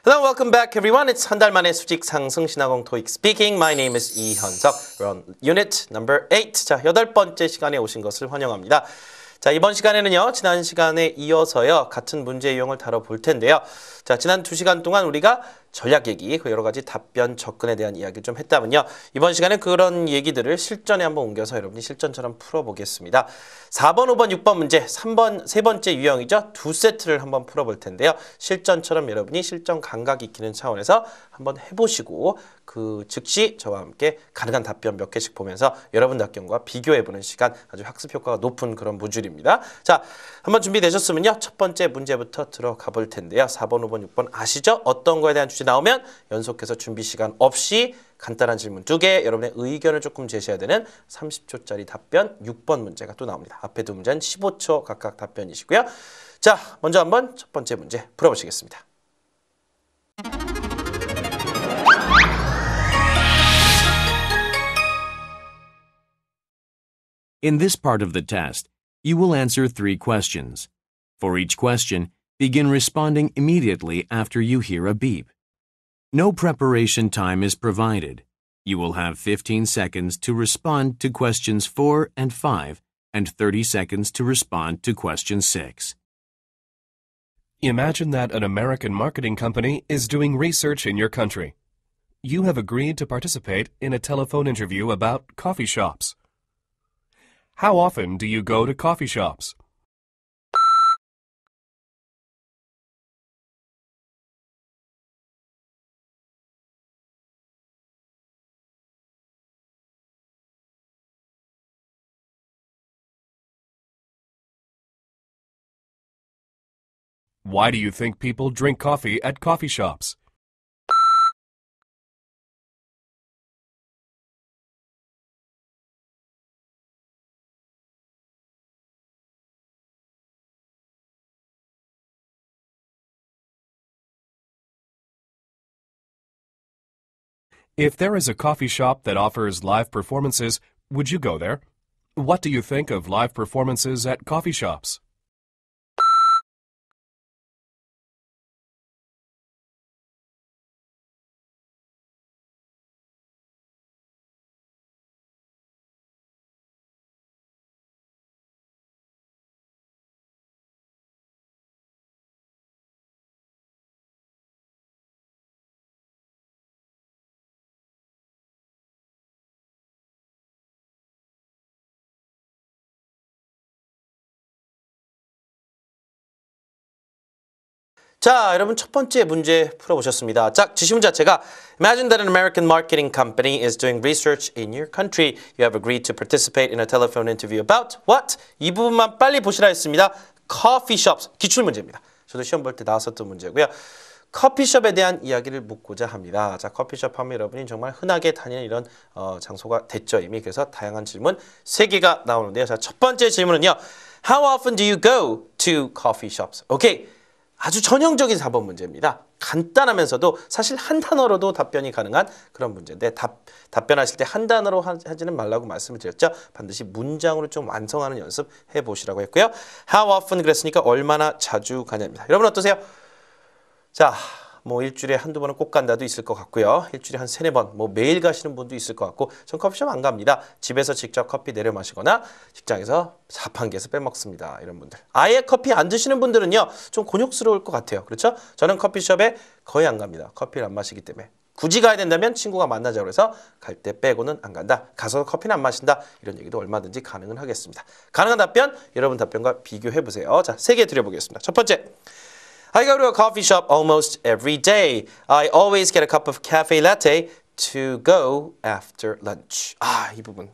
Hello, welcome back everyone. It's 한 달 만에 수직 상승 신화공 토익 speaking. My name is 이현석. We're on unit number 8. 자, 8번째 시간에 오신 것을 환영합니다. 자, 이번 시간에는요, 지난 시간에 이어서요, 같은 문제 유형을 다뤄볼 텐데요. 자, 지난 2시간 동안 우리가 전략 얘기, 그 여러 가지 답변 접근에 대한 이야기를 좀 했다면요. 이번 시간에 그런 얘기들을 실전에 한번 옮겨서 여러분이 실전처럼 풀어보겠습니다. 4번, 5번, 6번 문제, 3번, 세 번째 유형이죠. 두 세트를 한번 풀어볼 텐데요. 실전처럼 여러분이 실전 감각 익히는 차원에서 한번 해보시고 그 즉시 저와 함께 가능한 답변 몇 개씩 보면서 여러분 답변과 비교해보는 시간, 아주 학습 효과가 높은 그런 모듈입니다. 자, 한번 준비되셨으면요. 첫 번째 문제부터 들어가 볼 텐데요. 4번, 5번, 6번 아시죠? 어떤 거에 대한 주제 나오면 연속해서 준비 시간 없이 간단한 질문 2개, 여러분의 의견을 조금 제시해야 되는 30초짜리 답변 6번 문제가 또 나옵니다. 앞에 두 문제는 15초 각각 답변이시고요. 자, 먼저 한번 첫 번째 문제 풀어보시겠습니다. In this part of the test, you will answer 3 questions. For each question, begin responding immediately after you hear a beep. No preparation time is provided. You will have 15 seconds to respond to questions 4 and 5 and 30 seconds to respond to question 6. Imagine that an American marketing company is doing research in your country. You have agreed to participate in a telephone interview about coffee shops. How often do you go to coffee shops? Why do you think people drink coffee at coffee shops? If there is a coffee shop that offers live performances, would you go there? What do you think of live performances at coffee shops? 자, 여러분 첫 번째 문제 풀어보셨습니다. 자, 지시문 자체가 Imagine that an American marketing company is doing research in your country. You have agreed to participate in a telephone interview about what? 이 부분만 빨리 보시라 했습니다. Coffee shops, 기출문제입니다. 저도 시험 볼 때 나왔었던 문제고요. 커피숍에 대한 이야기를 묻고자 합니다. 자, 커피숍 하면 여러분이 정말 흔하게 다니는 이런 장소가 됐죠, 이미. 그래서 다양한 질문 3개가 나오는데요. 자, 첫 번째 질문은요. How often do you go to coffee shops? 오케이. 아주 전형적인 4번 문제입니다. 간단하면서도 사실 한 단어로도 답변이 가능한 그런 문제인데 답변하실 때 한 단어로 하지는 말라고 말씀을 드렸죠. 반드시 문장으로 좀 완성하는 연습 해보시라고 했고요. How often 그랬으니까 얼마나 자주 가냐입니다. 여러분 어떠세요? 자, 뭐 일주일에 한두 번은 꼭 간다도 있을 것 같고요. 일주일에 한 3-4번, 뭐 매일 가시는 분도 있을 것 같고 전 커피숍 안 갑니다. 집에서 직접 커피 내려 마시거나 직장에서 자판기에서 빼먹습니다. 이런 분들. 아예 커피 안 드시는 분들은요. 좀 곤욕스러울 것 같아요. 그렇죠? 저는 커피숍에 거의 안 갑니다. 커피를 안 마시기 때문에. 굳이 가야 된다면 친구가 만나자고 해서 갈 때 빼고는 안 간다. 가서 커피는 안 마신다. 이런 얘기도 얼마든지 가능은 하겠습니다. 가능한 답변, 여러분 답변과 비교해보세요. 자, 3개 드려보겠습니다. 첫 번째. I go to a coffee shop almost every day. I always get a cup of cafe latte to go after lunch. 아, 이 부분.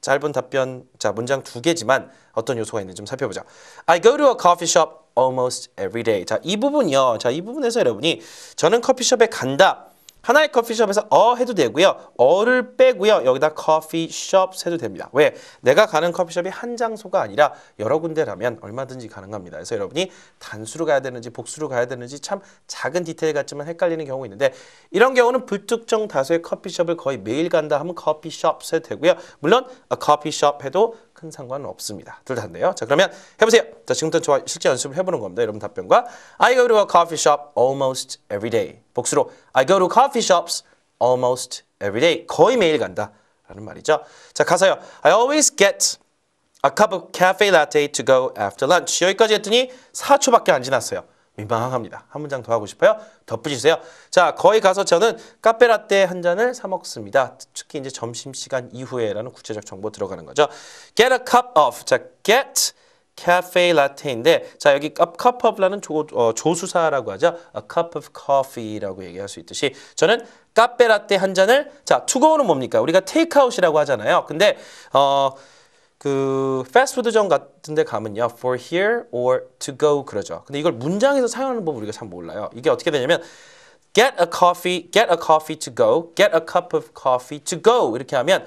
짧은 답변, 자, 문장 2개지만 어떤 요소가 있는지 좀 살펴보자. I go to a coffee shop almost every day. 자, 이 부분이요. 자, 이 부분에서 여러분이 저는 커피숍에 간다. 하나의 커피숍에서 해도 되고요. 를 빼고요. 여기다 커피숍 해도 됩니다. 왜? 내가 가는 커피숍이 한 장소가 아니라 여러 군데라면 얼마든지 가능합니다. 그래서 여러분이 단수로 가야 되는지 복수로 가야 되는지 참 작은 디테일 같지만 헷갈리는 경우가 있는데 이런 경우는 불특정 다수의 커피숍을 거의 매일 간다 하면 커피숍 해도 되고요. 물론 a coffee shop 해도 큰 상관은 없습니다. 둘 다인데요. 자, 그러면 해보세요. 자, 지금부터 저와 실제 연습을 해보는 겁니다. 여러분 답변과 I go to a coffee shop almost every day. 복수로 I go to coffee shops almost every day. 거의 매일 간다 라는 말이죠. 자, 가서요. I always get a cup of cafe latte to go after lunch. 여기까지 했더니 4초밖에 안 지났어요. 민망합니다. 한 문장 더 하고 싶어요? 덧붙이세요. 자, 거기 가서 저는 카페라떼 한 잔을 사 먹습니다. 특히 이제 점심시간 이후에라는 구체적 정보 들어가는 거죠. Get a cup of. 자, get cafe latte인데 자, 여기 cup of라는 조수사라고 하죠. A cup of coffee라고 얘기할 수 있듯이 저는 카페라떼 한 잔을 자, to go는 뭡니까? 우리가 테이크아웃이라고 하잖아요. 근데 그 패스트푸드점 같은 데 가면요. for here or to go 그러죠. 근데 이걸 문장에서 사용하는 법 우리가 참 몰라요. 이게 어떻게 되냐면 get a coffee to go, get a cup of coffee to go 이렇게 하면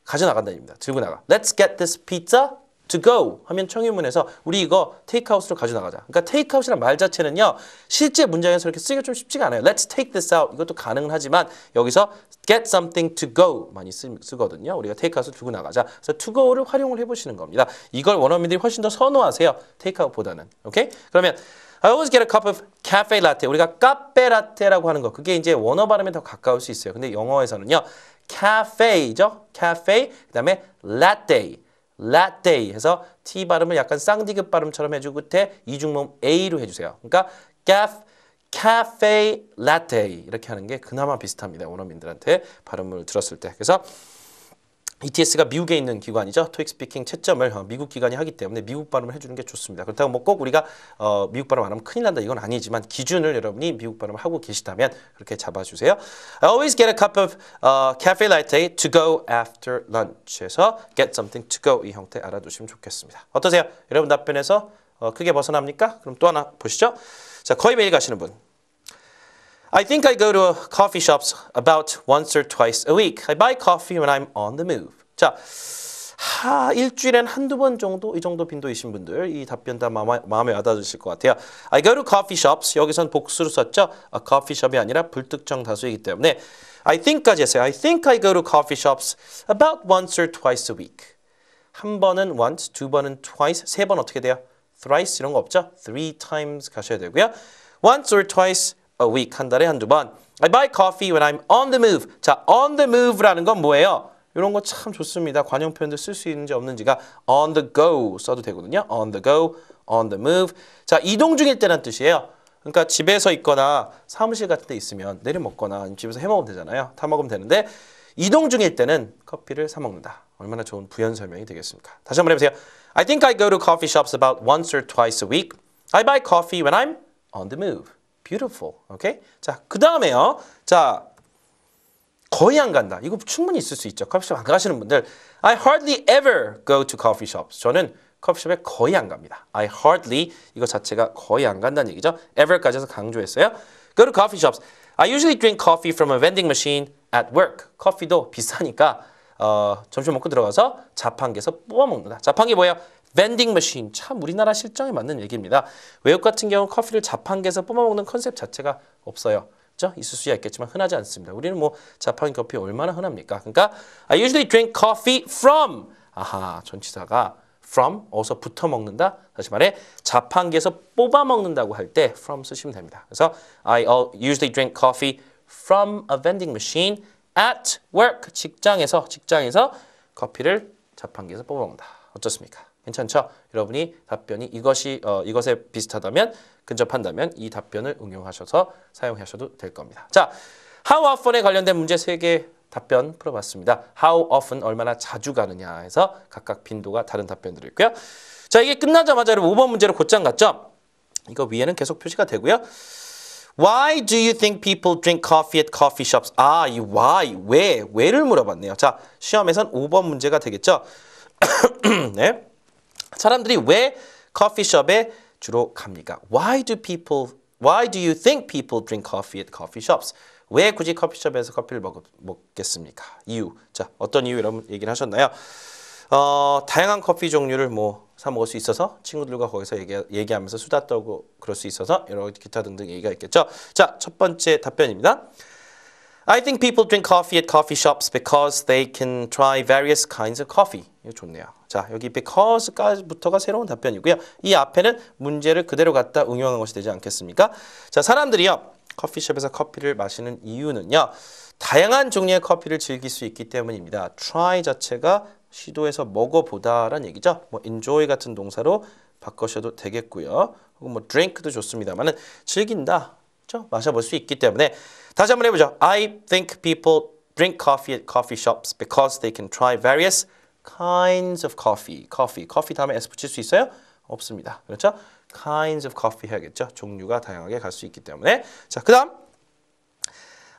가져나간다는 얘기입니다. 들고 나가. Let's get this pizza to go 하면 청유문에서 우리 이거 테이크아웃으로 가져나가자. 그러니까 테이크아웃이라는 말 자체는요. 실제 문장에서 이렇게 쓰기가 좀 쉽지가 않아요. Let's take this out. 이것도 가능은 하지만 여기서 get something to go 많이 쓰거든요. 우리가 테이크아웃을 들고 나가자. 그래서 to go를 활용을 해보시는 겁니다. 이걸 원어민들이 훨씬 더 선호하세요. 테이크아웃보다는. 오케이? 그러면 I always get a cup of cafe latte. 우리가 카페라떼라고 하는 거. 그게 이제 원어 발음에 더 가까울 수 있어요. 근데 영어에서는요. cafe죠. cafe. 그다음에 latte. latte 해서 T 발음을 약간 쌍디귿 발음처럼 해주고 끝에 이중모음 A로 해주세요. 그러니까 cafe latte 이렇게 하는 게 그나마 비슷합니다. 원어민들한테 발음을 들었을 때. 그래서 ETS가 미국에 있는 기관이죠. 토익 스피킹 채점을 미국 기관이 하기 때문에 미국 발음을 해주는 게 좋습니다. 그렇다고 뭐 꼭 우리가 미국 발음 안 하면 큰일 난다 이건 아니지만 기준을 여러분이 미국 발음을 하고 계시다면 그렇게 잡아주세요. I always get a cup of cafe latte to go after lunch 해서 get something to go 이 형태 알아두시면 좋겠습니다. 어떠세요? 여러분 답변에서 크게 벗어납니까? 그럼 또 하나 보시죠. 자, 거의 매일 가시는 분. I think I go to coffee shops about once or twice a week. I buy coffee when I'm on the move. 자, 일주일엔 한두 번 정도 이 정도 빈도이신 분들 이 답변 다 마음에 와닿으실 것 같아요. I go to coffee shops. 여기선 복수로 썼죠. A coffee shop이 아니라 불특정 다수이기 때문에 I think까지 했어요. I think I go to coffee shops about once or twice a week. 한 번은 once, 두 번은 twice, 세 번 어떻게 돼요? thrice 이런 거 없죠? three times 가셔야 되고요. once or twice a week 한 달에 한두 번. I buy coffee when I'm on the move. 자, on the move라는 건 뭐예요? 이런 거 참 좋습니다. 관용 표현도 쓸 수 있는지 없는지가 on the go 써도 되거든요. on the go, on the move. 자, 이동 중일 때란 뜻이에요. 그러니까 집에서 있거나 사무실 같은 데 있으면 내려 먹거나 집에서 해 먹으면 되잖아요. 타 먹으면 되는데 이동 중일 때는 커피를 사 먹는다. 얼마나 좋은 부연 설명이 되겠습니까? 다시 한번 해보세요. I think I go to coffee shops about once or twice a week. I buy coffee when I'm on the move. Beautiful. 오케이? 자, 그 다음에요. 자, 거의 안 간다. 이거 충분히 있을 수 있죠. 커피숍 안 가시는 분들. I hardly ever go to coffee shops. 저는 커피숍에 거의 안 갑니다. I hardly 이거 자체가 거의 안 간다는 얘기죠. ever까지 해서 강조했어요. Go to coffee shops. I usually drink coffee from a vending machine at work. 커피도 비싸니까 점심 먹고 들어가서 자판기에서 뽑아 먹는다. 자판기 뭐예요? vending machine. 참 우리나라 실정에 맞는 얘기입니다. 외국 같은 경우는 커피를 자판기에서 뽑아 먹는 컨셉 자체가 없어요. 그렇죠? 있을 수야 있겠지만 흔하지 않습니다. 우리는 뭐 자판기 커피 얼마나 흔합니까? 그러니까 I usually drink coffee from 아하, 전치사가 from 어서부터 먹는다. 다시 말해 자판기에서 뽑아 먹는다고 할 때 from 쓰시면 됩니다. 그래서 I usually drink coffee from a vending machine at work. 직장에서 커피를 자판기에서 뽑아 먹는다. 어떻습니까? 괜찮죠? 여러분이 답변이 이것에 비슷하다면 근접한다면 이 답변을 응용하셔서 사용하셔도 될 겁니다. 자, how often에 관련된 문제 3개 답변 풀어봤습니다. How often 얼마나 자주 가느냐 해서 각각 빈도가 다른 답변들이 있고요. 자, 이게 끝나자마자 5번 문제로 곧장 갔죠? 이거 위에는 계속 표시가 되고요. Why do you think people drink coffee at coffee shops? 이 why, 왜를 물어봤네요. 자, 시험에선 5번 문제가 되겠죠? 네. 사람들이 왜 커피숍에 주로 갑니까? Why do you think people drink coffee at coffee shops? 왜 굳이 커피숍에서 커피를 먹겠습니까? 이유. 자, 어떤 이유 여러분 얘기를 하셨나요? 다양한 커피 종류를 사 먹을 수 있어서 친구들과 거기서 얘기하면서 수다 떨고 그럴 수 있어서 여러 기타 등등 얘기가 있겠죠. 자, 첫 번째 답변입니다. I think people drink coffee at coffee shops because they can try various kinds of coffee. 이거 좋네요. 자, 여기 because까지부터가 새로운 답변이고요. 이 앞에는 문제를 그대로 갖다 응용한 것이 되지 않겠습니까? 자, 사람들이요. 커피숍에서 커피를 마시는 이유는요. 다양한 종류의 커피를 즐길 수 있기 때문입니다. try 자체가 시도해서 먹어보다라는 얘기죠. 뭐 enjoy 같은 동사로 바꾸셔도 되겠고요. 혹은 뭐 drink도 좋습니다만은 즐긴다, 그렇죠? 마셔볼 수 있기 때문에 다시 한번 해보죠. I think people drink coffee at coffee shops because they can try various kinds of coffee. 커피 다음에 s 붙일 수 있어요? 없습니다. 그렇죠? kinds of coffee 해야겠죠. 종류가 다양하게 갈 수 있기 때문에. 자, 그다음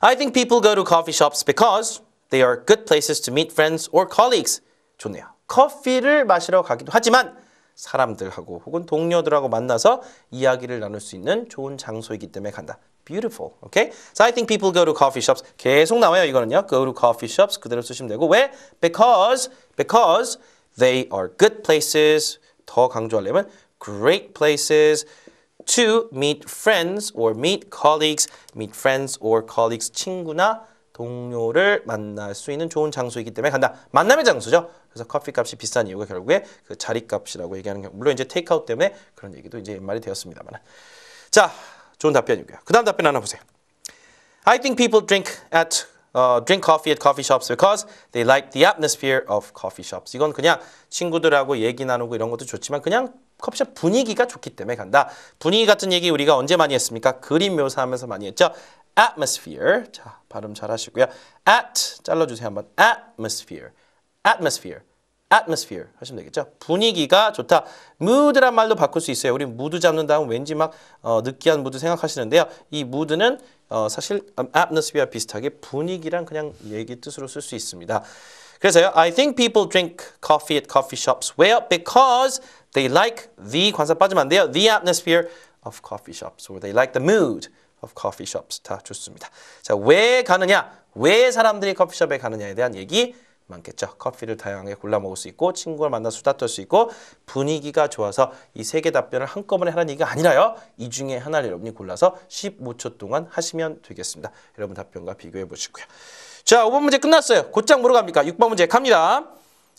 I think people go to coffee shops because they are good places to meet friends or colleagues. 좋네요. 커피를 마시러 가기도 하지만 사람들하고 혹은 동료들하고 만나서 이야기를 나눌 수 있는 좋은 장소이기 때문에 간다. Beautiful. Okay? So I think people go to coffee shops. 계속 나와요. 이거는요. Go to coffee shops 그대로 쓰시면 되고 왜? Because they are good places. 더 강조하려면 great places to meet friends or meet colleagues. Meet friends or colleagues. 친구나 동료를 만날 수 있는 좋은 장소이기 때문에 간다. 만남의 장소죠. 그래서 커피 값이 비싼 이유가 결국에 그 자리 값이라고 얘기하는 경우. 물론 이제 테이크아웃 때문에 그런 얘기도 이제 말이 되었습니다만. 자, 좋은 답변이고요. 그 다음 답변 하나 보세요. I think people drink coffee at coffee shops because they like the atmosphere of coffee shops. 이건 그냥 친구들하고 얘기 나누고 이런 것도 좋지만 그냥 커피숍 분위기가 좋기 때문에 간다. 분위기 같은 얘기 우리가 언제 많이 했습니까? 그림 묘사하면서 많이 했죠. atmosphere. 자, 발음 잘 하시고요. at 잘라주세요 한번. atmosphere 하시면 되겠죠. 분위기가 좋다. mood란 말도 바꿀 수 있어요. 우리 mood 잡는다 하면 왠지 막 느끼한 mood 생각하시는데요. 이 mood는 사실 atmosphere와 비슷하게 분위기란 그냥 얘기 뜻으로 쓸 수 있습니다. 그래서요. I think people drink coffee at coffee shops. Well, because they like the 관사 빠지면 안 돼요. The atmosphere of coffee shops. Or they like the mood of coffee shops. 다 좋습니다. 자, 왜 가느냐? 왜 사람들이 커피숍에 가느냐에 대한 얘기 많겠죠. 커피를 다양하게 골라 먹을 수 있고 친구를 만나 수다 떨 수 있고 분위기가 좋아서 이 세 개 답변을 한꺼번에 하라는 얘기가 아니라요. 이 중에 하나를 여러분이 골라서 15초 동안 하시면 되겠습니다. 여러분 답변과 비교해 보시고요. 자, 5번 문제 끝났어요. 곧장 뭐로 갑니까? 6번 문제 갑니다.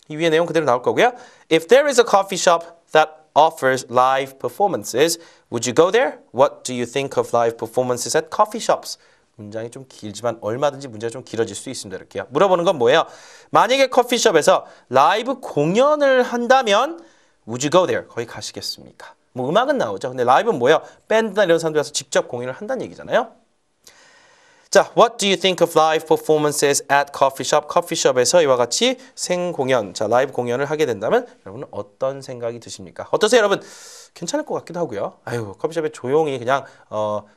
이 위에 내용 그대로 나올 거고요. If there is a coffee shop that offers live performances, would you go there? What do you think of live performances at coffee shops? 문장이 좀 길지만 얼마든지 문제가 좀 길어질 수 있습니다. 이렇게요. 물어보는 건 뭐예요? 만약에 커피숍에서 라이브 공연을 한다면 would you go there? 거기 가시겠습니까? 뭐 음악은 나오죠. 근데 라이브는 뭐예요? 밴드나 이런 사람들이 와서 직접 공연을 한다는 얘기잖아요. 자, what do you think of live performances at coffee shop? 커피숍에서 이와 같이 생공연, 자, 라이브 공연을 하게 된다면 여러분은 어떤 생각이 드십니까? 어떠세요, 여러분? 괜찮을 것 같기도 하고요. 아유, 커피숍에 조용히 그냥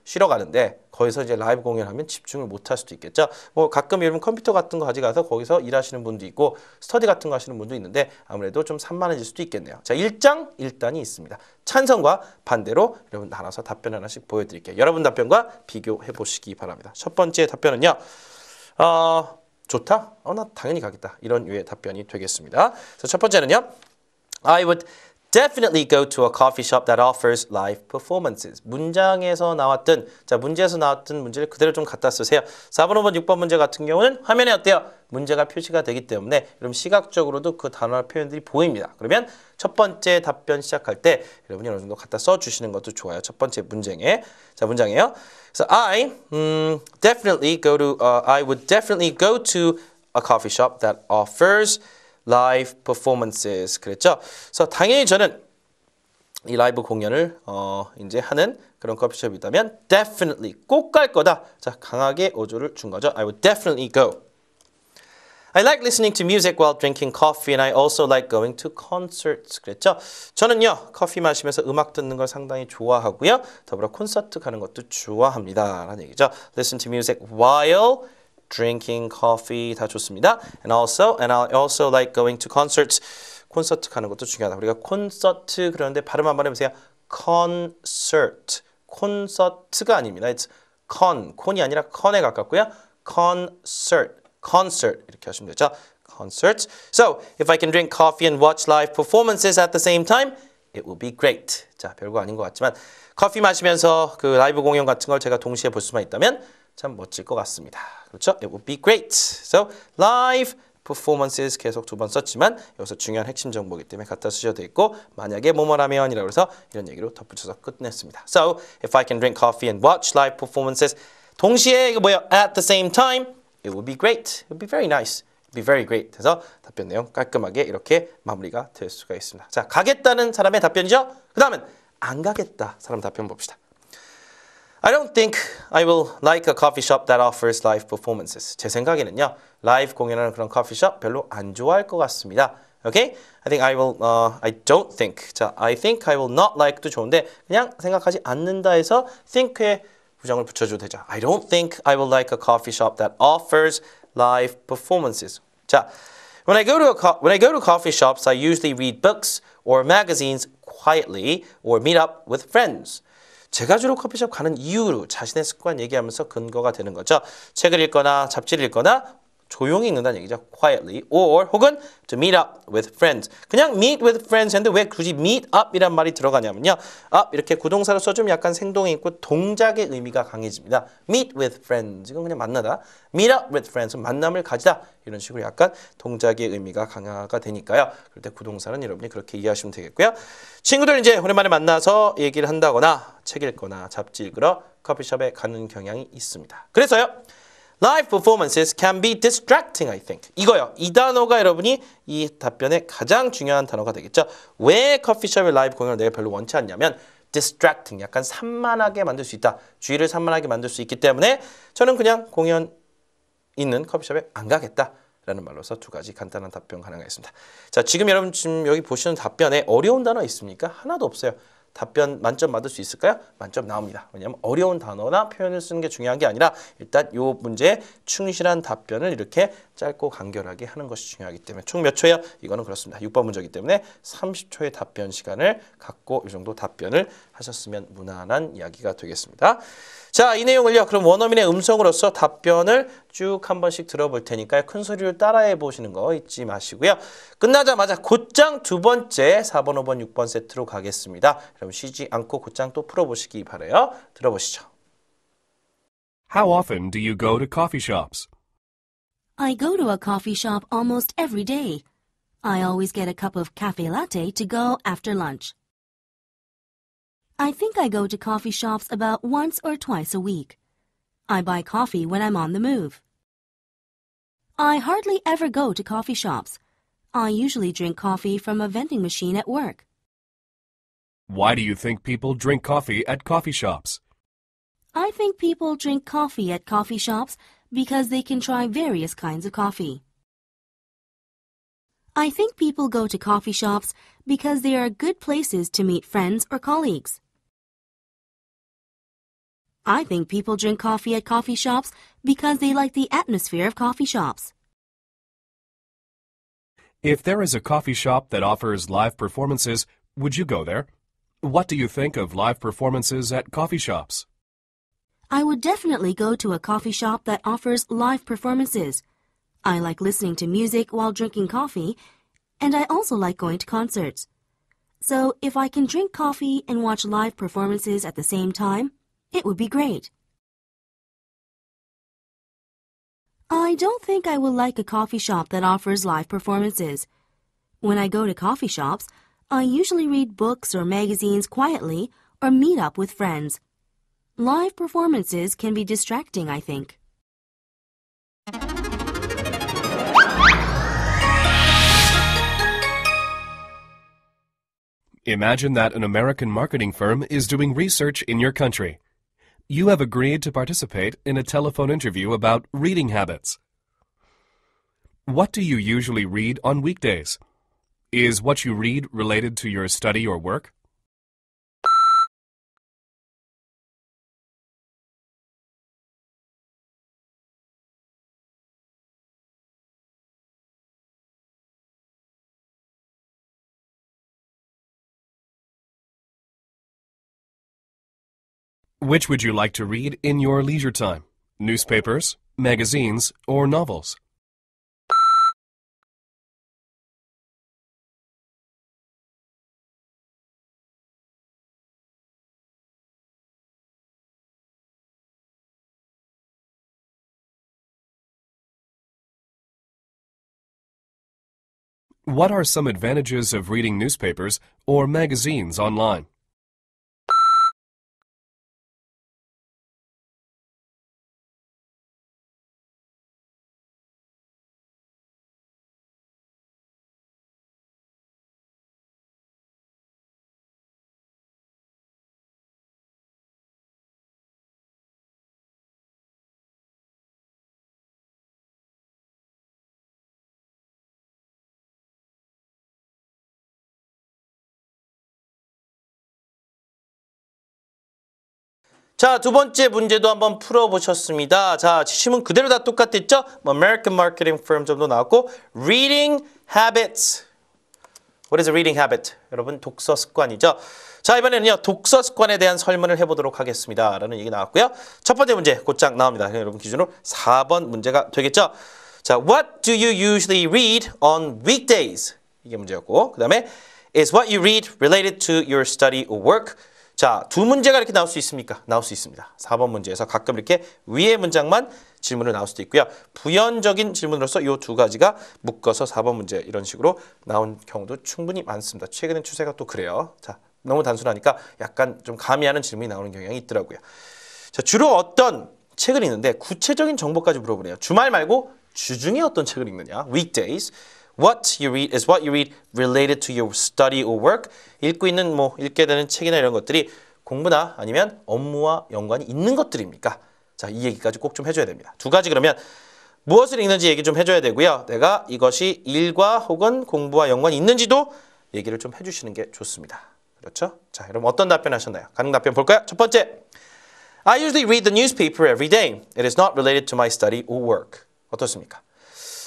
쉬러 가는데 거기서 이제 라이브 공연하면 집중을 못 할 수도 있겠죠. 뭐 가끔 여러분 컴퓨터 같은 거 가져가서 거기서 일하시는 분도 있고 스터디 같은 거 하시는 분도 있는데 아무래도 좀 산만해질 수도 있겠네요. 자, 1장 1단이 있습니다. 찬성과 반대로 여러분 나눠서 답변 하나씩 보여드릴게요. 여러분 답변과 비교해 보시기 바랍니다. 첫 번째 답변은요. 좋다? 나 당연히 가겠다. 이런 류의 답변이 되겠습니다. 그래서 첫 번째는요. I would definitely go to a coffee shop that offers live performances. 문장에서 나왔던, 자, 문제에서 나왔던 문제를 그대로 좀 갖다 쓰세요. 4번, 5번, 6번 문제 같은 경우는 화면에 어때요? 문제가 표시가 되기 때문에 여러분 시각적으로도 그 단어나 표현들이 보입니다. 그러면 첫 번째 답변 시작할 때 여러분이 어느 정도 갖다 써주시는 것도 좋아요. 첫 번째 문장에. 자, 문장이에요. 그래서 I would definitely go to a coffee shop that offers live performances. 그랬죠? 그래서 당연히 저는 이 라이브 공연을 이제 하는 그런 커피숍이 있다면 definitely 꼭 갈 거다. 자, 강하게 어조를 준 거죠. I would definitely go. I like listening to music while drinking coffee and I also like going to concerts. 그랬죠? 저는요, 커피 마시면서 음악 듣는 걸 상당히 좋아하고요. 더불어 콘서트 가는 것도 좋아합니다. 라는 얘기죠. Listen to music while drinking coffee 다 좋습니다. And I also like going to concerts. 콘서트 가는 것도 중요하다. 우리가 콘서트 그러는데 발음 한번 해보세요. concert. 콘서트가 아닙니다. It's 콘이 아니라 con에 가깝고요. concert 이렇게 하시면 되죠. concert. So, if I can drink coffee and watch live performances at the same time, it will be great. 자, 별거 아닌 것 같지만 커피 마시면서 그 라이브 공연 같은 걸 제가 동시에 볼 수만 있다면 참 멋질 것 같습니다. 그렇죠? It would be great. So, live performances 계속 두 번 썼지만 여기서 중요한 핵심 정보이기 때문에 갖다 쓰셔도 되겠고 만약에 뭐뭐라면이라고 해서 이런 얘기로 덧붙여서 끝냈습니다. So, if I can drink coffee and watch live performances 동시에 이거 뭐예요? At the same time, it would be great. It would be very nice. It would be very great. 그래서 답변 내용 깔끔하게 이렇게 마무리가 될 수가 있습니다. 자, 가겠다는 사람의 답변이죠. 그 다음은 안 가겠다 사람 답변 봅시다. I don't think I will like a coffee shop that offers live performances. 제 생각에는요, 라이브 공연하는 그런 커피숍 별로 안 좋아할 것 같습니다. Okay? I don't think. 자, I think I will not like도 좋은데 그냥 생각하지 않는다 해서 think에 부정을 붙여줘도 되죠. I don't think I will like a coffee shop that offers live performances. 자, when I go to coffee shops, I usually read books or magazines quietly or meet up with friends. 제가 주로 커피숍 가는 이유로 자신의 습관 얘기하면서 근거가 되는 거죠. 책을 읽거나 잡지를 읽거나 조용히 읽는다는 얘기죠. quietly or 혹은 to meet up with friends. 그냥 meet with friends 했는데 왜 굳이 meet up이란 말이 들어가냐면요. up 이렇게 구동사로 써주면 약간 생동이 있고 동작의 의미가 강해집니다. meet with friends 이건 그냥 만나다. meet up with friends 만남을 가지다. 이런 식으로 약간 동작의 의미가 강화가 되니까요. 그럴 때 구동사는 여러분이 그렇게 이해하시면 되겠고요. 친구들 이제 오랜만에 만나서 얘기를 한다거나 책 읽거나 잡지 읽으러 커피숍에 가는 경향이 있습니다. 그래서요. Live performances can be distracting, I think. 이거요. 이 단어가 여러분이 이 답변의 가장 중요한 단어가 되겠죠. 왜 커피숍의 라이브 공연을 내가 별로 원치 않냐면 distracting, 약간 산만하게 만들 수 있다. 주의를 산만하게 만들 수 있기 때문에 저는 그냥 공연 있는 커피숍에 안 가겠다. 라는 말로서 두 가지 간단한 답변 가능하겠습니다. 자, 지금 여러분 지금 여기 보시는 답변에 어려운 단어 있습니까? 하나도 없어요. 답변 만점 받을 수 있을까요? 만점 나옵니다. 왜냐하면 어려운 단어나 표현을 쓰는 게 중요한 게 아니라 일단 이 문제에 충실한 답변을 이렇게 짧고 간결하게 하는 것이 중요하기 때문에 총 몇 초예요? 이거는 그렇습니다. 6번 문제이기 때문에 30초의 답변 시간을 갖고 이 정도 답변을 하셨으면 무난한 이야기가 되겠습니다. 자, 이 내용을요. 그럼 원어민의 음성으로서 답변을 쭉 한 번씩 들어볼 테니까요. 큰 소리로 따라해 보시는 거 잊지 마시고요. 끝나자마자 곧장 두 번째 4번, 5번, 6번 세트로 가겠습니다. 여러분 쉬지 않고 곧장 또 풀어보시기 바라요. 들어보시죠. How often do you go to coffee shops? I go to a coffee shop almost every day. I always get a cup of cafe latte to go after lunch. I think I go to coffee shops about once or twice a week. I buy coffee when I'm on the move. I hardly ever go to coffee shops. I usually drink coffee from a vending machine at work. Why do you think people drink coffee at coffee shops? I think people drink coffee at coffee shops because they can try various kinds of coffee. I think people go to coffee shops because they are good places to meet friends or colleagues. I think people drink coffee at coffee shops because they like the atmosphere of coffee shops. If there is a coffee shop that offers live performances, would you go there? What do you think of live performances at coffee shops? I would definitely go to a coffee shop that offers live performances. I like listening to music while drinking coffee, and I also like going to concerts. So if I can drink coffee and watch live performances at the same time, it would be great. I don't think I will like a coffee shop that offers live performances. When I go to coffee shops, I usually read books or magazines quietly or meet up with friends. Live performances can be distracting, I think. Imagine that an American marketing firm is doing research in your country. You have agreed to participate in a telephone interview about reading habits. What do you usually read on weekdays? Is what you read related to your study or work? Which would you like to read in your leisure time? Newspapers, magazines, or novels? What are some advantages of reading newspapers or magazines online? 자, 두 번째 문제도 한번 풀어보셨습니다. 자, 지침은 그대로 다 똑같았죠? American Marketing Firm 점도 나왔고 Reading Habits. What is a reading habit? 여러분, 독서 습관이죠. 자, 이번에는요, 독서 습관에 대한 설문을 해보도록 하겠습니다. 라는 얘기 나왔고요. 첫 번째 문제 곧장 나옵니다. 여러분 기준으로 4번 문제가 되겠죠. 자, What do you usually read on weekdays? 이게 문제였고, 그 다음에 Is what you read related to your study or work? 자, 두 문제가 이렇게 나올 수 있습니까? 나올 수 있습니다. 4번 문제에서 가끔 이렇게 위의 문장만 질문을 나올 수도 있고요. 부연적인 질문으로서 이 두 가지가 묶어서 4번 문제 이런 식으로 나온 경우도 충분히 많습니다. 최근의 추세가 또 그래요. 자, 너무 단순하니까 약간 좀 가미하는 질문이 나오는 경향이 있더라고요. 자, 주로 어떤 책을 읽는데 구체적인 정보까지 물어보네요. 주말 말고 주중에 어떤 책을 읽느냐? Weekdays. What you read is what you read related to your study or work. 읽고 있는 읽게 되는 책이나 이런 것들이 공부나 아니면 업무와 연관이 있는 것들입니까? 자, 이 얘기까지 꼭 좀 해줘야 됩니다. 두 가지 그러면 무엇을 읽는지 얘기 좀 해줘야 되고요. 내가 이것이 일과 혹은 공부와 연관이 있는지도 얘기를 좀 해주시는 게 좋습니다. 그렇죠? 자, 여러분 어떤 답변 하셨나요? 가능 답변 볼까요? 첫 번째, I usually read the newspaper every day. It is not related to my study or work. 어떻습니까?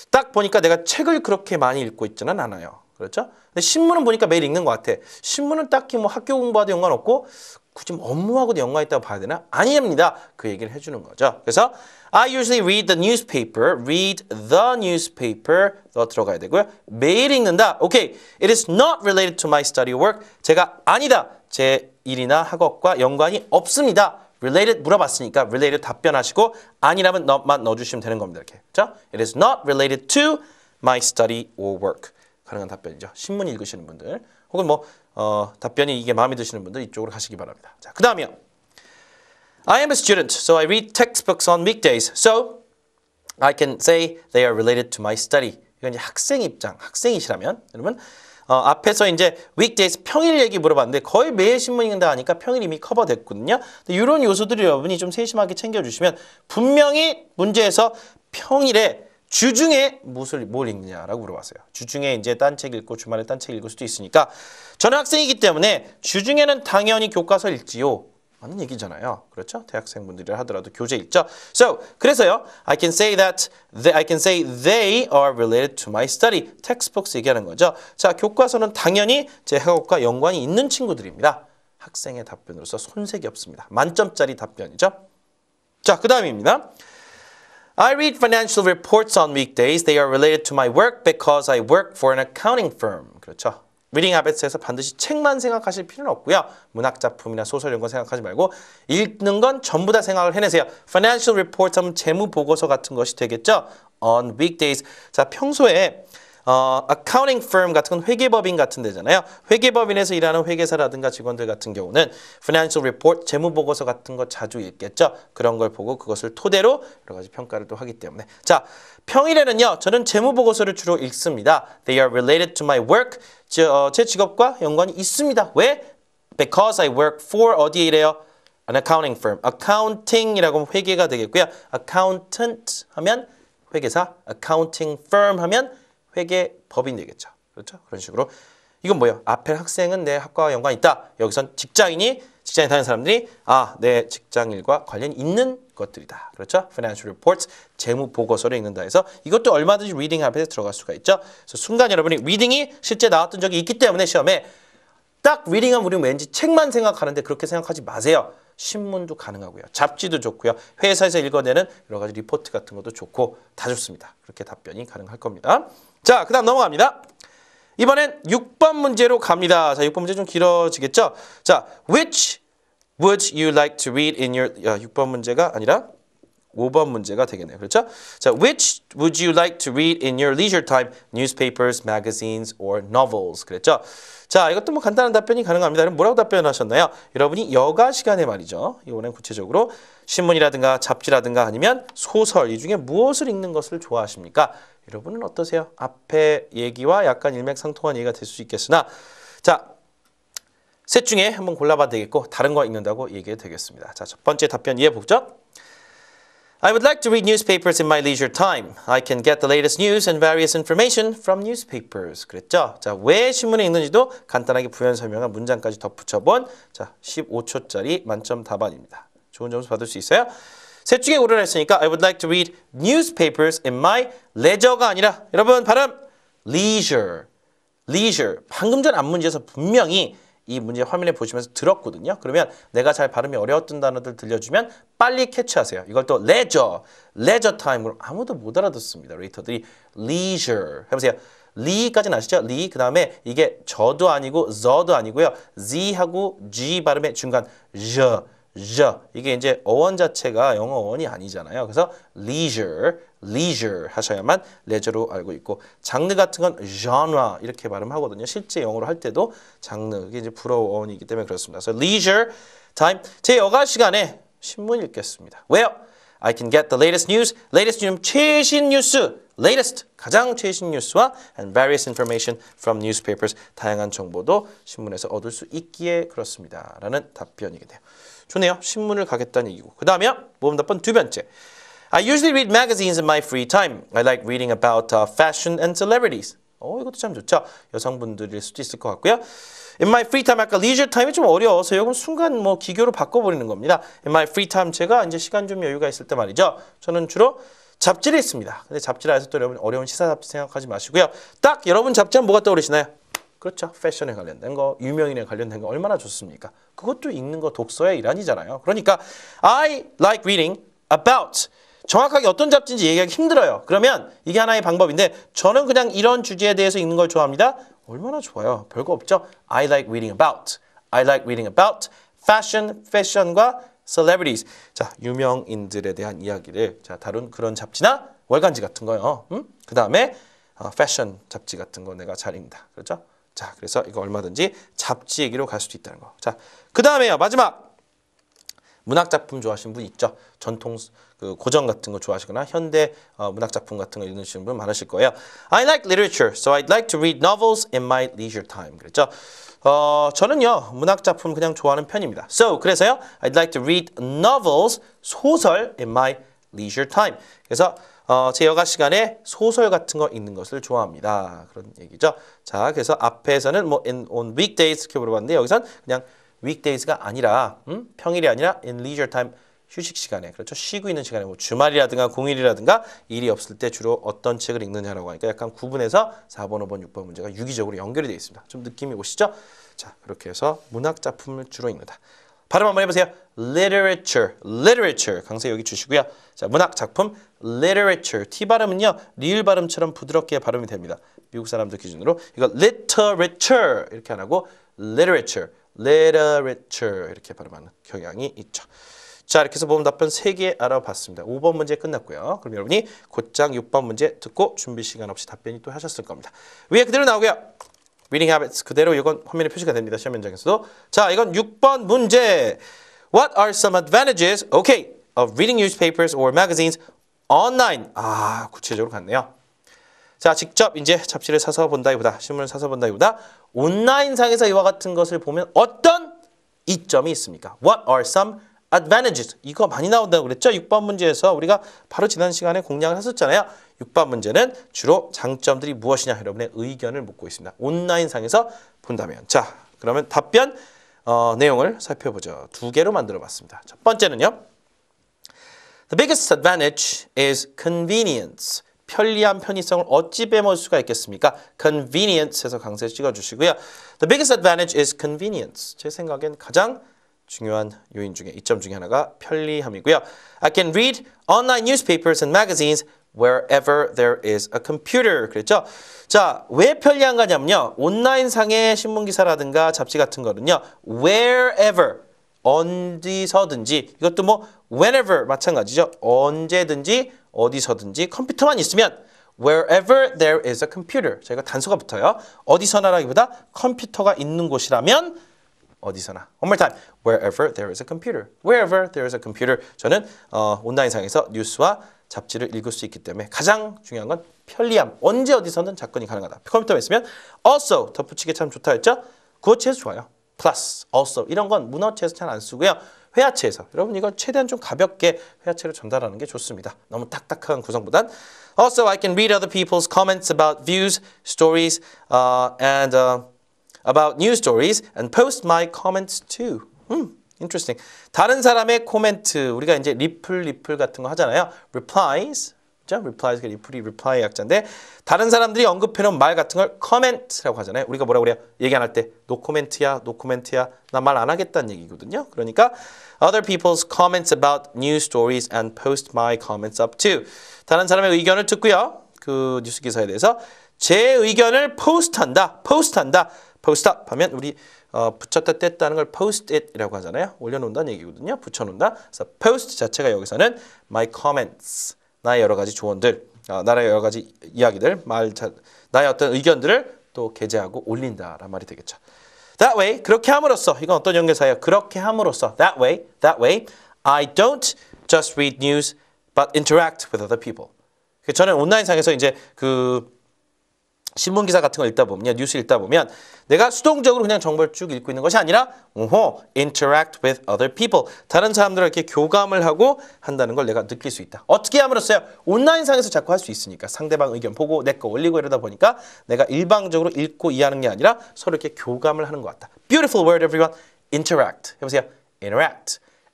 딱 보니까 내가 책을 그렇게 많이 읽고 있지는 않아요. 그렇죠? 근데 신문은 보니까 매일 읽는 것 같아. 신문은 딱히 학교 공부와도 연관없고 굳이 업무하고도 연관 있다고 봐야 되나? 아닙니다. 그 얘기를 해주는 거죠. 그래서 I usually read the newspaper. Read the newspaper. 더 들어가야 되고요. 매일 읽는다. 오케이. It is not related to my study or work. 제가 아니다. 제 일이나 학업과 연관이 없습니다. related 물어봤으니까 related 답변하시고 아니라면 not만 넣어주시면 되는 겁니다. 이렇게. 그렇죠? It is not related to my study or work. 가능한 답변이죠. 신문 읽으시는 분들 혹은 답변이 이게 마음에 드시는 분들 이쪽으로 가시기 바랍니다. 자, 그 다음이요. I am a student, so I read textbooks on weekdays. So I can say they are related to my study. 이건 이제 학생 입장, 학생이시라면 여러분 앞에서 이제 weekdays 평일 얘기 물어봤는데 거의 매일 신문 읽는다 하니까 평일 이미 커버됐거든요. 이런 요소들을 여러분이 좀 세심하게 챙겨주시면 분명히 문제에서 평일에 주중에 뭘 읽느냐라고 물어봤어요. 주중에 이제 딴 책 읽고 주말에 딴 책 읽을 수도 있으니까 저는 학생이기 때문에 주중에는 당연히 교과서 읽지요. 하는 얘기잖아요. 그렇죠? 대학생분들이라 하더라도 교재 읽죠. So, 그래서요. I can say they are related to my study. textbooks 얘기하는 거죠. 자, 교과서는 당연히 제 학업과 연관이 있는 친구들입니다. 학생의 답변으로서 손색이 없습니다. 만점짜리 답변이죠. 자, 그 다음입니다. I read financial reports on weekdays. They are related to my work because I work for an accounting firm. 그렇죠. 리딩 하비츠에서 반드시 책만 생각하실 필요는 없고요. 문학작품이나 소설 이런 거 생각하지 말고 읽는 건 전부 다 생각을 해내세요. Financial report 하면 재무보고서 같은 것이 되겠죠. On weekdays. 자, 평소에 accounting firm 같은 건 회계법인 같은 데잖아요. 회계법인에서 일하는 회계사라든가 직원들 같은 경우는 financial report, 재무보고서 같은 거 자주 읽겠죠. 그런 걸 보고 그것을 토대로 여러 가지 평가를 또 하기 때문에. 자, 평일에는요. 저는 재무보고서를 주로 읽습니다. They are related to my work. 제 직업과 연관이 있습니다. 왜? Because I work for 어디에 일해요? An accounting firm. accounting이라고 하면 회계가 되겠고요. accountant 하면 회계사, accounting firm 하면 회계법인 되겠죠. 그렇죠? 그런 식으로. 이건 뭐예요? 앞에 학생은 내 학과와 연관이 있다. 여기선 직장에 다니는 사람들이 내 직장일과 관련이 있는 것들이다. 그렇죠? Financial reports, 재무 보고서를 읽는다 해서 이것도 얼마든지 reading habit에 들어갈 수가 있죠. 그래서 순간 여러분이 reading이 실제 나왔던 적이 있기 때문에 시험에 딱 reading하면 우리는 왠지 책만 생각하는데 그렇게 생각하지 마세요. 신문도 가능하고요. 잡지도 좋고요. 회사에서 읽어내는 여러 가지 리포트 같은 것도 좋고 다 좋습니다. 그렇게 답변이 가능할 겁니다. 자, 그 다음 넘어갑니다. 이번엔 6번 문제로 갑니다. 자, 6번 문제 좀 길어지겠죠? 자, which would you like to read in your 6번 문제가 아니라 5번 문제가 되겠네요. 그렇죠? 자, which would you like to read in your leisure time? Newspapers, magazines, or novels? 그랬죠? 자, 이것도 뭐 간단한 답변이 가능합니다. 그럼 뭐라고 답변하셨나요? 여러분이 여가 시간에 말이죠. 이번엔 구체적으로 신문이라든가 잡지라든가 아니면 소설 이 중에 무엇을 읽는 것을 좋아하십니까? 여러분은 어떠세요? 앞에 얘기와 약간 일맥상통한 얘기가 될 수 있겠으나 자, 셋 중에 한번 골라봐도 되겠고 다른 거 읽는다고 얘기해도 되겠습니다. 자, 첫 번째 답변 이해해보죠. I would like to read newspapers in my leisure time. I can get the latest news and various information from newspapers. 그랬죠? 자, 왜 신문에 읽는지도 간단하게 부연 설명한 문장까지 덧붙여본 자, 15초짜리 만점 답안입니다. 좋은 점수 받을 수 있어요. 셋 중에 고르라 했으니까 I would like to read newspapers in my leisure가 아니라 여러분 발음 leisure. leisure. 방금 전 앞문제에서 분명히 이 문제 화면에 보시면서 들었거든요. 그러면 내가 잘 발음이 어려웠던 단어들 들려주면 빨리 캐치하세요. 이걸 또 leisure, leisure time으로 아무도 못 알아듣습니다. 레이터들이 leisure 해보세요. 리까지는 아시죠? 리, 그 다음에 이게 저도 아니고 저도 아니고요. z하고 g 발음의 중간 j 이게 이제 어원 자체가 영어 어원이 아니잖아요. 그래서 leisure 하셔야만 레저로 알고 있고 장르 같은 건 genre 이렇게 발음하거든요. 실제 영어로 할 때도 장르 이게 이제 불어 어원이기 때문에 그렇습니다. 그래서 leisure time 제 여가 시간에 신문 읽겠습니다. 왜요? I can get the latest news. latest news 최신 뉴스. latest 가장 최신 뉴스와 and various information from newspapers 다양한 정보도 신문에서 얻을 수 있기에 그렇습니다. 라는 답변이게 돼요. 좋네요. 신문을 가겠다는 얘기고. 그 다음에 모범 답변 두 번째. I usually read magazines in my free time. I like reading about fashion and celebrities. 이것도 참 좋죠. 여성분들일 수도 있을 것 같고요. In my free time, 아까 leisure time이 좀 어려워서요. 그럼 순간 뭐 기교로 바꿔버리는 겁니다. In my free time, 제가 이제 시간 좀 여유가 있을 때 말이죠. 저는 주로 잡지를 읽습니다. 근데 잡지라 해서 또 여러분 어려운 시사 잡지 생각하지 마시고요. 딱 여러분 잡지 하면 뭐가 떠오르시나요? 그렇죠. 패션에 관련된 거, 유명인에 관련된 거 얼마나 좋습니까? 그것도 읽는 거 독서의 일환이잖아요. 그러니까 I like reading about 정확하게 어떤 잡지인지 얘기하기 힘들어요. 그러면 이게 하나의 방법인데 저는 그냥 이런 주제에 대해서 읽는 걸 좋아합니다. 얼마나 좋아요. 별거 없죠. I like reading about. I like reading about fashion, 패션과 celebrities. 자, 유명인들에 대한 이야기를 자, 다룬 그런 잡지나 월간지 같은 거요. 그 다음에 패션 잡지 같은 거 내가 잘 읽는다. 그렇죠? 자, 그래서 이거 얼마든지 잡지 얘기로 갈 수도 있다는 거. 자, 그 다음에요. 마지막. 문학 작품 좋아하시는 분 있죠? 전통 그 고전 같은 거 좋아하시거나 현대 문학 작품 같은 거 읽으시는 분 많으실 거예요. I like literature, so I'd like to read novels in my leisure time. 그랬죠? 저는요 문학 작품 그냥 좋아하는 편입니다. So 그래서요 I'd like to read novels 소설 in my leisure time. 그래서 제 여가 시간에 소설 같은 거 읽는 것을 좋아합니다. 그런 얘기죠. 자, 그래서 앞에서는 뭐 on weekdays 이렇게 물어봤는데 여기선 그냥 weekdays가 아니라 평일이 아니라 in leisure time 휴식 시간에 그렇죠. 쉬고 있는 시간에 뭐 주말이라든가 공휴일이라든가 일이 없을 때 주로 어떤 책을 읽느냐라고 하니까 약간 구분해서 4번, 5번, 6번 문제가 유기적으로 연결이 되어 있습니다. 좀 느낌이 오시죠? 자, 그렇게 해서 문학 작품을 주로 읽는다. 발음 한번 해보세요. literature 강세 여기 주시고요. 자, 문학 작품 literature T 발음은요 리을 발음처럼 부드럽게 발음이 됩니다. 미국 사람들 기준으로 이거 literature 이렇게 안 하고 literature 이렇게 발음하는 경향이 있죠. 자, 이렇게 해서 모범 답변 3개 알아봤습니다. 5번 문제 끝났고요. 그럼 여러분이 곧장 6번 문제 듣고 준비 시간 없이 답변이 또 하셨을 겁니다. 위에 그대로 나오고요. Reading habits 그대로 이건 화면에 표시가 됩니다. 시험 현장에서도. 자, 이건 6번 문제. What are some advantages, okay, of reading newspapers or magazines online? 구체적으로 갔네요. 자, 직접 이제 잡지를 사서 본다기보다 신문을 사서 본다기보다 온라인상에서 이와 같은 것을 보면 어떤 이점이 있습니까? What are some advantages? 이거 많이 나온다고 그랬죠? 6번 문제에서 우리가 바로 지난 시간에 공략을 했었잖아요. 6번 문제는 주로 장점들이 무엇이냐 여러분의 의견을 묻고 있습니다. 온라인상에서 본다면. 자, 그러면 답변 내용을 살펴보죠. 2개로 만들어 봤습니다. 첫 번째는요. The biggest advantage is convenience. 편리한 편의성을 어찌 빼먹을 수가 있겠습니까? convenience에서 강세 찍어주시고요. The biggest advantage is convenience. 제 생각엔 가장 중요한 요인 중에 이점 중에 하나가 편리함이고요. I can read online newspapers and magazines wherever there is a computer. 그랬죠? 자, 왜 편리한 거냐면요. 온라인상의 신문기사라든가 잡지 같은 거는요. wherever 어디서든지 이것도 뭐 whenever 마찬가지죠. 언제든지 어디서든지 컴퓨터만 있으면 wherever there is a computer. 저희가 단서가 붙어요. 어디서나라기보다 컴퓨터가 있는 곳이라면 어디서나. One more time. Wherever there is a computer. Wherever there is a computer. 저는 온라인상에서 뉴스와 잡지를 읽을 수 있기 때문에 가장 중요한 건 편리함. 언제 어디서든 접근이 가능하다. 컴퓨터가 있으면 also 덧붙이기 참 좋다 했죠. 구어체에서 좋아요. plus, also 이런 건 문어체에서 잘 안 쓰고요. 회화체에서. 여러분 이건 최대한 좀 가볍게 회화체로 전달하는 게 좋습니다. 너무 딱딱한 구성보단. Also, I can read other people's comments about views, stories, and about news stories and post my comments too. Interesting. 다른 사람의 코멘트, 우리가 이제 리플 같은 거 하잖아요. replies, 그죠? replies가 리플이 reply 약자인데 다른 사람들이 언급해놓은 말 같은 걸 comment라고 하잖아요. 우리가 뭐라고 그래요? 얘기 안 할 때 no comment야, no comment야, 나 말 안 하겠다는 얘기거든요. 그러니까 other people's comments about news stories and post my comments up too. 다른 사람의 의견을 듣고요. 그 뉴스 기사에 대해서 제 의견을 포스트한다. post up 하면 우리 붙였다 뗐다는 걸 post it이라고 하잖아요. 올려놓는다는 얘기거든요. 붙여놓는다. 그래서 post 자체가 여기서는 my comments, 나의 여러 가지 조언들, 나의 여러 가지 이야기들, 나의 어떤 의견들을 또 게재하고 올린다라는 말이 되겠죠. That way, 그렇게 함으로써, 이건 어떤 연결사예요? 그렇게 함으로써, that way, I don't just read news, but interact with other people. 저는 온라인상에서 이제 그 신문 기사 같은 거 읽다 보면, 뉴스 읽다 보면 내가 수동적으로 그냥 정보를 쭉 읽고 있는 것이 아니라 interact with other people. 다른 사람들과 이렇게 교감을 하고 한다는 걸 내가 느낄 수 있다. 어떻게 함으로써요? 온라인상에서 자꾸 할 수 있으니까. 상대방 의견 보고 내 거 올리고 이러다 보니까 내가 일방적으로 읽고 이해하는 게 아니라 서로 이렇게 교감을 하는 것 같다. Beautiful word everyone. interact. 해보세요.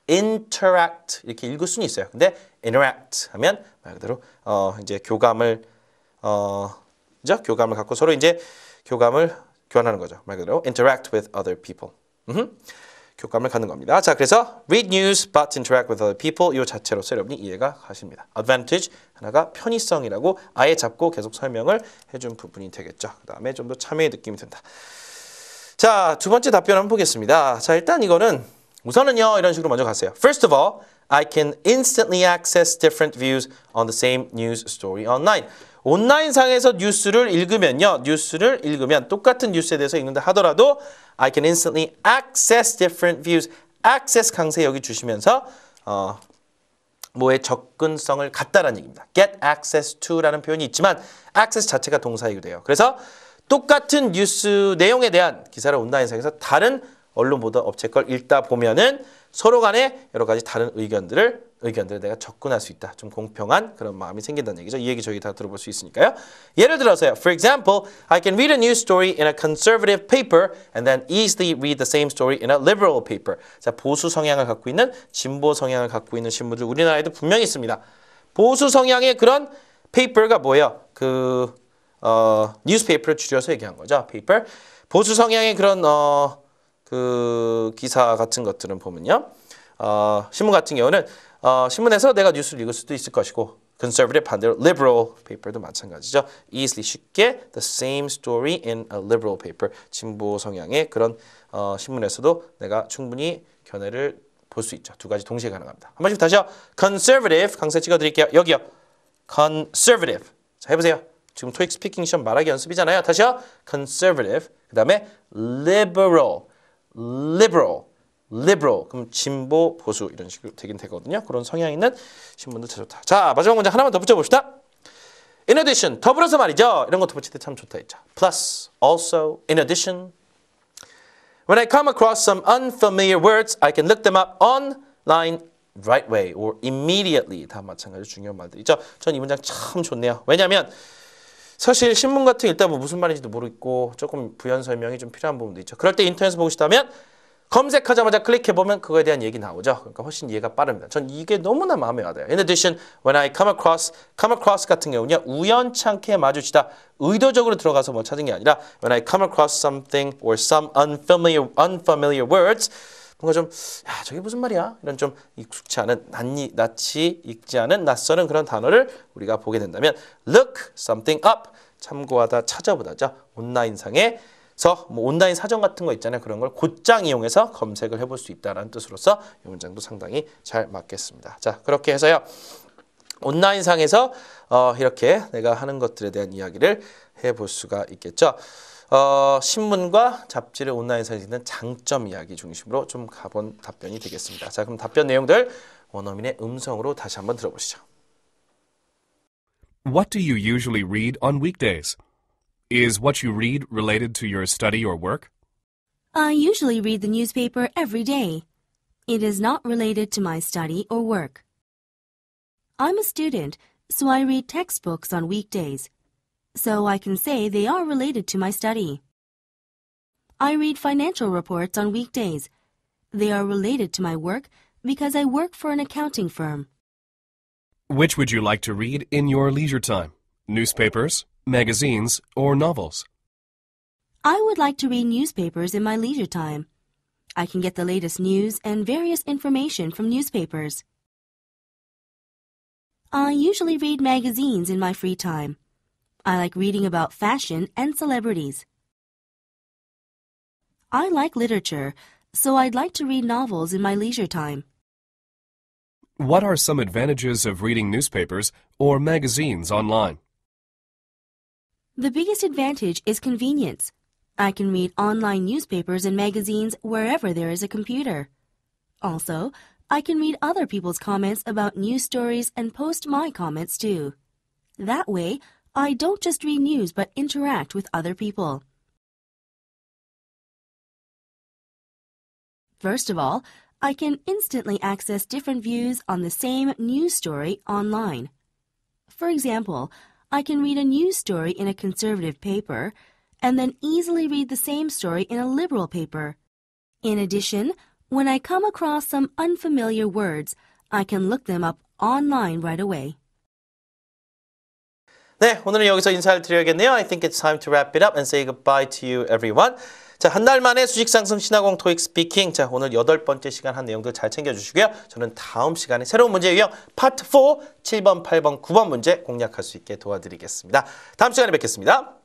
interact. 이렇게 읽을 수는 있어요. 근데 interact 하면 말 그대로 이제 교감을 그죠? 교감을 갖고 서로 이제 교감을 교환하는 거죠. 말 그대로 interact with other people. 교감을 갖는 겁니다. 자, 그래서 read news but interact with other people 이 자체로서 여러분이 이해가 가십니다. advantage 하나가 편의성이라고 아예 잡고 계속 설명을 해준 부분이 되겠죠. 그 다음에 좀 더 참여의 느낌이 든다. 자, 두 번째 답변 한번 보겠습니다. 자, 일단 이거는 우선은요 이런 식으로 먼저 갔어요. First of all, I can instantly access different views on the same news story online. 온라인상에서 뉴스를 읽으면 똑같은 뉴스에 대해서 읽는다 하더라도 I can instantly access different views. access 강세 여기 주시면서 뭐의 접근성을 갖다라는 얘기입니다. get access to라는 표현이 있지만 access 자체가 동사이기도 해요. 그래서 똑같은 뉴스 내용에 대한 기사를 온라인상에서 다른 언론 보도 업체 걸 읽다 보면은 서로 간에 여러 가지 다른 의견들을 내가 접근할 수 있다. 좀 공평한 그런 마음이 생긴다는 얘기죠. 이 얘기 저희 다 들어볼 수 있으니까요. 예를 들어서요. For example, I can read a news story in a conservative paper and then easily read the same story in a liberal paper. 자, 보수 성향을 갖고 있는 진보 성향을 갖고 있는 신문들 우리나라에도 분명히 있습니다. 보수 성향의 그런 페이퍼가 뭐예요? 그 뉴스페이퍼를 줄여서 얘기한 거죠. 페이퍼. 보수 성향의 그런 그 기사 같은 것들은 보면요. 신문 같은 경우는 신문에서 내가 뉴스를 읽을 수도 있을 것이고 conservative 반대로 liberal paper도 마찬가지죠. easily 쉽게 the same story in a liberal paper 진보 성향의 그런 신문에서도 내가 충분히 견해를 볼 수 있죠. 두 가지 동시에 가능합니다. 한 번씩 다시요. conservative 강세 찍어드릴게요. 여기요. conservative. 자, 해보세요. 지금 토익 스피킹 시험 말하기 연습이잖아요. 다시요. conservative. 그 다음에 liberal. 그럼 진보, 보수 이런 식으로 되긴 되거든요. 그런 성향 있는 신문들 참 좋다. 자, 마지막 문제 하나만 더 붙여봅시다. In addition, 더불어서 말이죠. 이런 거 덧붙일 때 참 좋다 했죠. Plus, also, in addition. When I come across some unfamiliar words, I can look them up online right away or immediately. 다 마찬가지로 중요한 말들이죠. 전 이 문장 참 좋네요. 왜냐하면 사실 신문 같은 거 읽다 보면 무슨 말인지도 모르겠고 조금 부연 설명이 좀 필요한 부분도 있죠. 그럴 때 인터넷에서 보고 싶다면 검색하자마자 클릭해보면 그거에 대한 얘기 나오죠. 그러니까 훨씬 이해가 빠릅니다. 전 이게 너무나 마음에 와닿아요. In addition, when I come across 같은 경우는요. 우연찮게 마주치다. 의도적으로 들어가서 뭐 찾은 게 아니라 when I come across something or some unfamiliar words 뭔가 좀 저게 무슨 말이야? 이런 좀 익숙치 않은 낯이 익지 않은 낯설은 그런 단어를 우리가 보게 된다면 look something up 참고하다 찾아보다죠. 온라인상에 그래서 뭐 온라인 사전 같은 거 있잖아요. 그런 걸 곧장 이용해서 검색을 해볼 수 있다는 뜻으로서 이 문장도 상당히 잘 맞겠습니다. 자, 그렇게 해서요. 온라인상에서 이렇게 내가 하는 것들에 대한 이야기를 해볼 수가 있겠죠. 신문과 잡지를 온라인상에 있는 장점 이야기 중심으로 좀 가본 답변이 되겠습니다. 자, 그럼 답변 내용들 원어민의 음성으로 다시 한번 들어보시죠. What do you usually read on weekdays? Is what you read related to your study or work? I usually read the newspaper every day. It is not related to my study or work. I'm a student, so I read textbooks on weekdays. So I can say they are related to my study. I read financial reports on weekdays. They are related to my work because I work for an accounting firm. Which would you like to read in your leisure time? Newspapers, magazines, or novels? I would like to read newspapers in my leisure time. I can get the latest news and various information from newspapers. I usually read magazines in my free time. I like reading about fashion and celebrities. I like literature, so I'd like to read novels in my leisure time. What are some advantages of reading newspapers or magazines online? The biggest advantage is convenience. I can read online newspapers and magazines wherever there is a computer. Also, I can read other people's comments about news stories and post my comments too. That way, I don't just read news but interact with other people. First of all, I can instantly access different views on the same news story online. For example, I can read a news story in a conservative paper and then easily read the same story in a liberal paper. In addition, when I come across some unfamiliar words, I can look them up online right away. 네, 오늘은 여기서 인사를 드려야겠네요. I think it's time to wrap it up and say goodbye to you, everyone. 자, 한 달 만에 수직 상승 신화공 토익 스피킹. 자, 오늘 8번째 시간 한 내용들 잘 챙겨주시고요. 저는 다음 시간에 새로운 문제 유형 파트 4 7번, 8번, 9번 문제 공략할 수 있게 도와드리겠습니다. 다음 시간에 뵙겠습니다.